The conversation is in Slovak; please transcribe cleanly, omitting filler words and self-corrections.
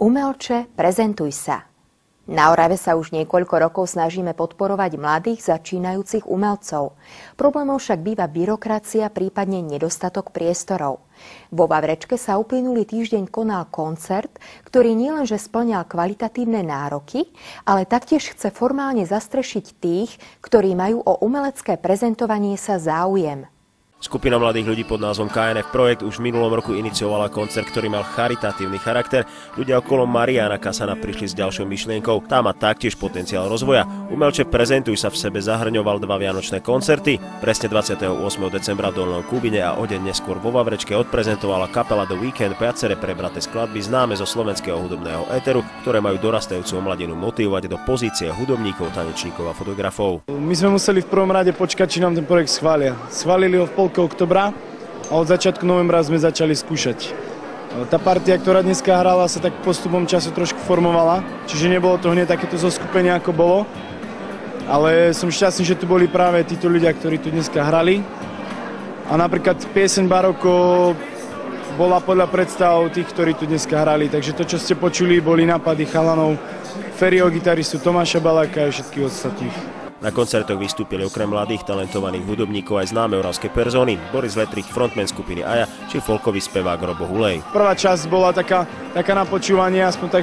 Umelče, prezentuj sa. Na Orave sa už niekoľko rokov snažíme podporovať mladých začínajúcich umelcov. Problémom však býva byrokracia, prípadne nedostatok priestorov. Vo Vavrečke sa uplynulý týždeň konal koncert, ktorý nielenže spĺňal kvalitatívne nároky, ale taktiež chce formálne zastrešiť tých, ktorí majú o umelecké prezentovanie sa záujem. Skupina mladých ľudí pod názvom KNF Projekt už v minulom roku iniciovala koncert, ktorý mal charitatívny charakter. Ľudia okolo Mariána Kasana prišli s ďalšou myšlienkou. Tá má taktiež potenciál rozvoja. Umelče, prezentuj sa v sebe zahrňoval 2 vianočné koncerty. Presne 28. decembra v Dolnom Kubine a o deň neskôr vo Vavrečke odprezentovala kapela The Weekend viaceré prebraté skladby známe zo slovenského hudobného éteru, ktoré majú dorastajúcu mladinu motivovať do pozície hudobníkov, tanečníkov a fotografov. My sme museli v prvom rade počkať, či nám ten projekt schvália. Schválili ho v polke oktobra a od začiatku novembra sme začali skúšať. Tá partia, ktorá dneska hrala, sa tak postupom času trošku formovala, čiže nebolo to hneď takéto zoskupenie, ako bolo. Ale som šťastný, že tu boli práve títo ľudia, ktorí tu dneska hrali. A napríklad pieseň Baroko bola podľa predstav tých, ktorí tu dneska hrali. Takže to, čo ste počuli, boli nápady chalanov, Ferryho gitaristu, Tomáša Baláka a všetkých ostatných. Na koncertoch vystúpili okrem mladých talentovaných hudobníkov aj známe oravské persony, Boris Letrich, frontman skupiny Aja, či folkový spevák Robo Hulej. Prvá časť bola taká na počúvanie, aspoň tak